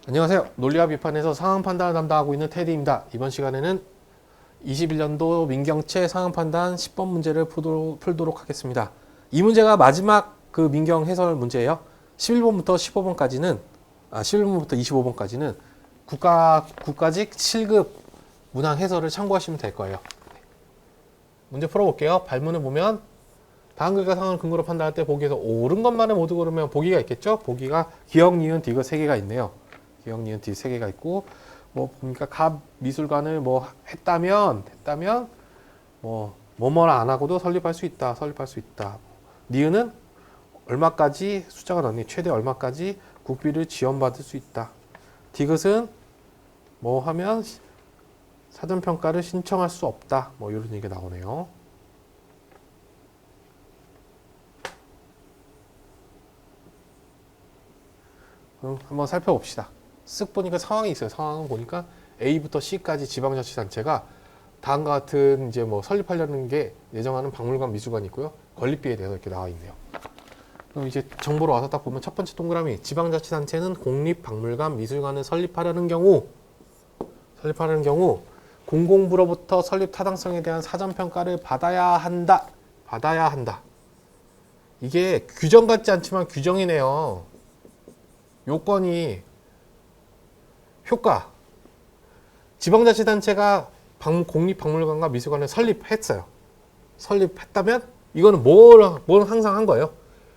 안녕하세요. 논리와 비판에서 상황 판단을 담당하고 있는 테디입니다. 이번 시간에는 21년도 민경채 상황 판단 10번 문제를 풀도록 하겠습니다. 이 문제가 마지막 그 민경 해설 문제예요. 11번부터 15번까지는 11번부터 25번까지는 국가직 7급 문항 해설을 참고하시면 될 거예요. 문제 풀어볼게요. 발문을 보면 다음 글과 상황을 근거로 판단할 때 보기에서 옳은 것만을 모두 고르면 보기가 있겠죠? 보기가 기역, 니은, 디귿 3개가 있네요. 기역, 니은, 디귿 3개가 있고 뭐 보니까 갑 미술관을 뭐 했다면 뭐뭐라 안 하고도 설립할 수 있다. 니은은 얼마까지 숫자가 나오니 최대 얼마까지 국비를 지원받을 수 있다. 디귿은 뭐 하면 사전평가를 신청할 수 없다. 뭐 이런 얘기가 나오네요. 그럼 한번 살펴봅시다. 쓱 보니까 상황이 있어요. 상황은 보니까 A부터 C까지 지방자치단체가 다음과 같은 이제 뭐 설립하려는 게 예정하는 박물관, 미술관이 있고요. 건립비에 대해서 이렇게 나와 있네요. 그럼 이제 정보로 와서 딱 보면 첫 번째 동그라미 지방자치단체는 공립박물관, 미술관을 설립하려는 경우 공공부로부터 설립 타당성에 대한 사전평가를 받아야 한다. 이게 규정 같지 않지만 규정이네요. 요건이 효과. 지방자치단체가 공립박물관과 미술관을 설립했어요. 설립했다면 이거는 뭘 항상 한 거예요.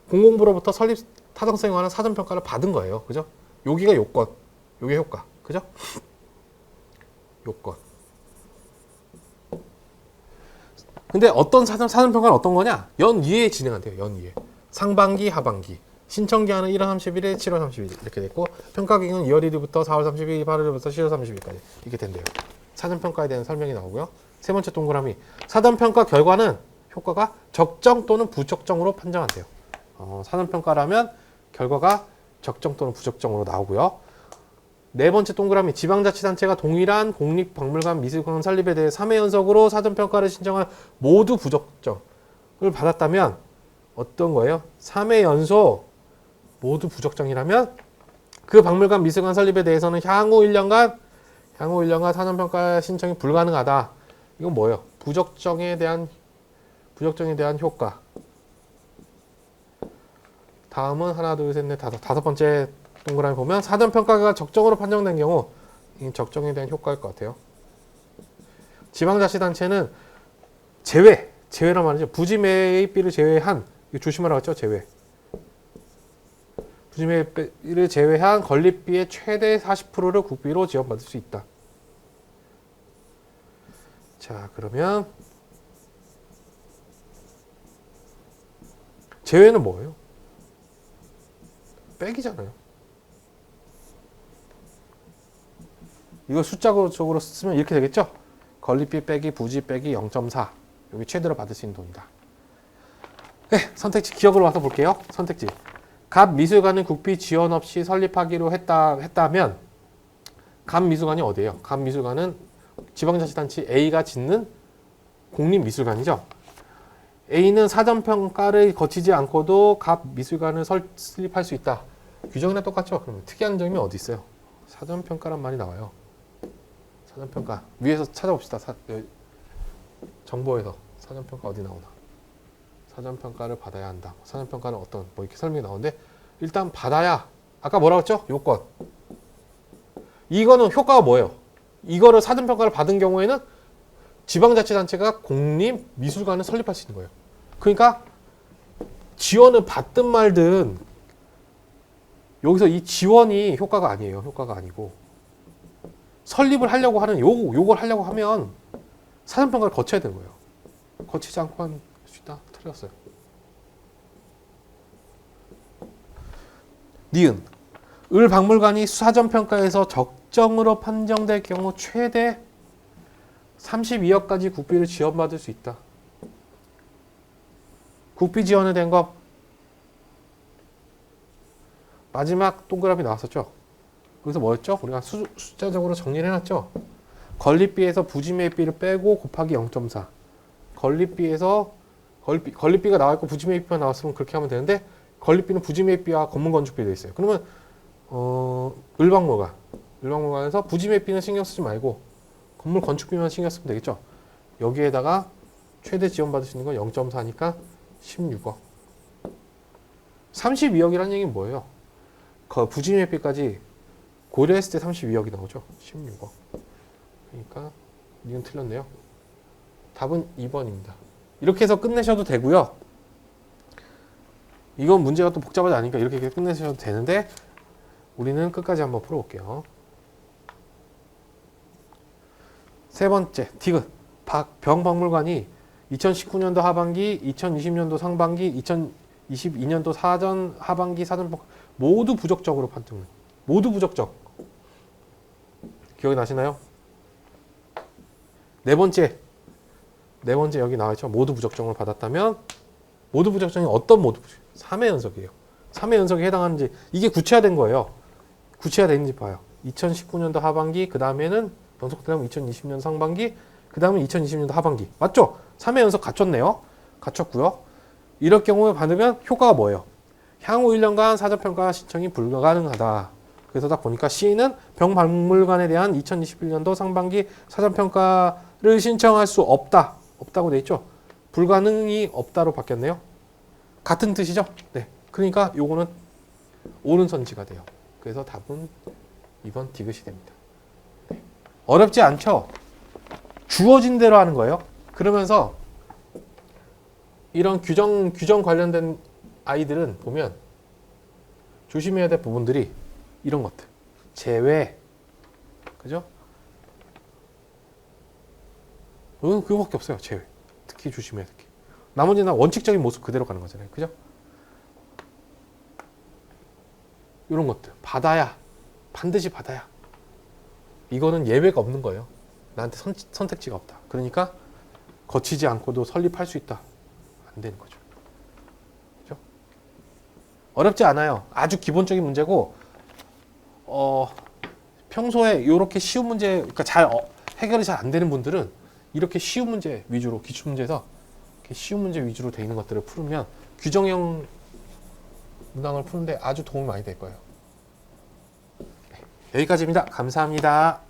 공공부로부터 설립 타당성에 관한 사전평가를 받은 거예요. 그죠? 여기가 요건, 요게 효과. 그죠? 요건. 근데 어떤 사전평가는 어떤 거냐? 연이에 진행한대요. 연이에. 상반기, 하반기. 신청기한은 1월 31일, 7월 30일 이렇게 됐고 평가기간은 2월 1일부터 4월 30일, 8월부터 10월 30일까지 이렇게 된대요. 사전평가에 대한 설명이 나오고요. 세 번째 동그라미 사전평가 결과는 효과가 적정 또는 부적정으로 판정한대요. 사전평가라면 결과가 적정 또는 부적정으로 나오고요. 네 번째 동그라미 지방자치단체가 동일한 공립박물관, 미술관 설립에 대해 3회 연속으로 사전평가를 신청한 모두 부적정을 받았다면 어떤 거예요? 3회 연속 모두 부적정이라면 그 박물관, 미술관 설립에 대해서는 향후 1년간 사전평가 신청이 불가능하다. 이건 뭐예요? 부적정에 대한 효과. 다음은 하나, 둘, 셋, 넷, 다섯 번째 동그라미 보면 사전평가가 적정으로 판정된 경우 이 적정에 대한 효과일 것 같아요. 지방자치단체는 제외란 말이죠. 부지매입비를 제외한 이거 조심하라고 했죠. 부지매입비를 제외한 건립비의 최대 40%를 국비로 지원받을 수 있다. 자, 그러면 제외는 뭐예요? 빼기잖아요. 이거 숫자적으로 쓰면 이렇게 되겠죠? 건립비 빼기 부지 빼기 0.4 여기 최대로 받을 수 있는 돈이다. 네, 선택지 기억으로 와서 볼게요. 선택지 갑 미술관은 국비 지원 없이 설립하기로 했다면 갑 미술관이 어디예요? 갑 미술관은 지방자치단체 A가 짓는 공립미술관이죠. A는 사전평가를 거치지 않고도 갑 미술관을 설립할 수 있다. 규정이랑 똑같죠? 그럼 특이한 점이 어디 있어요? 사전평가란 말이 나와요. 사전평가 위에서 찾아봅시다. 정보에서 사전평가 어디 나오나? 사전평가를 받아야 한다. 사전평가는 어떤 뭐 이렇게 설명이 나오는데 일단 받아야 아까 뭐라고 했죠? 요건. 이거는 효과가 뭐예요? 이거를 사전평가를 받은 경우에는 지방자치단체가 공립미술관을 설립할 수 있는 거예요. 그러니까 지원을 받든 말든 여기서 이 지원이 효과가 아니에요. 효과가 아니고 설립을 하려고 하는 요걸 하려고 하면 사전평가를 거쳐야 되는 거예요. 거치지 않고 할 수 있다. 틀렸어요. 니은 을 박물관이 사전평가에서 적정으로 판정될 경우 최대 32억까지 국비를 지원받을 수 있다. 국비 지원에 대한 거 마지막 동그라미 나왔었죠. 여기서 뭐였죠? 우리가 숫자적으로 정리를 해놨죠. 건립비에서 부지매입비를 빼고 곱하기 0.4. 건립비가 나와 있고 부지매입비가 나왔으면 그렇게 하면 되는데 건립비는 부지매입비와 건물건축비 되어 있어요. 그러면 을박물관에서 부지 매입비는 신경 쓰지 말고 건물 건축비만 신경 쓰면 되겠죠. 여기에다가 최대 지원받을 수 있는 건 0.4니까 16억. 32억이라는 얘기는 뭐예요? 그 부지 매입비까지 고려했을 때 32억이 나오죠. 16억. 그러니까 이건 틀렸네요. 답은 2번입니다. 이렇게 해서 끝내셔도 되고요. 이건 문제가 또 복잡하지 않으니까 이렇게 끝내셔도 되는데 우리는 끝까지 한번 풀어볼게요. 세 번째, 디귿. 병박물관이 2019년도 하반기, 2020년도 상반기, 2022년도 사전 하반기 사전 모두 부적적으로 판정. 모두 부적적. 기억이 나시나요? 네 번째 여기 나와있죠. 모두 부적정을 받았다면 모두 부적정이 어떤 모두 부적? 3회 연속이에요. 3회 연속에 해당하는지 이게 구체화된 거예요. 구체화되는지 봐요. 2019년도 하반기, 그 다음에는 연속되면 2020년 상반기, 그 다음에 2020년도 하반기. 맞죠? 3회 연속 갖췄네요. 갖췄고요. 이럴 경우에 받으면 효과가 뭐예요? 향후 1년간 사전평가 신청이 불가능하다. 그래서 딱 보니까 C는 병박물관에 대한 2021년도 상반기 사전평가를 신청할 수 없다. 없다고 돼 있죠? 불가능이 없다로 바뀌었네요. 같은 뜻이죠? 네. 그러니까 요거는 오른선지가 돼요. 그래서 답은 2번 디귿이 됩니다. 네. 어렵지 않죠? 주어진 대로 하는 거예요. 그러면서 이런 규정 관련된 아이들은 보면 조심해야 될 부분들이 이런 것들. 제외. 그죠? 그거밖에 없어요. 제외. 특히 조심해야 될 게. 나머지는 원칙적인 모습 그대로 가는 거잖아요. 그죠? 이런 것들. 받아야. 반드시 받아야. 이거는 예외가 없는 거예요. 나한테 선택지가 없다. 그러니까 거치지 않고도 설립할 수 있다. 안 되는 거죠. 그죠? 어렵지 않아요. 아주 기본적인 문제고 평소에 이렇게 쉬운 문제, 그러니까 해결이 잘 안 되는 분들은 이렇게 쉬운 문제 위주로, 기출문제에서 이렇게 쉬운 문제 위주로 되어 있는 것들을 풀으면 규정형 문항을 푸는데 아주 도움이 많이 될 거예요. 네, 여기까지입니다. 감사합니다.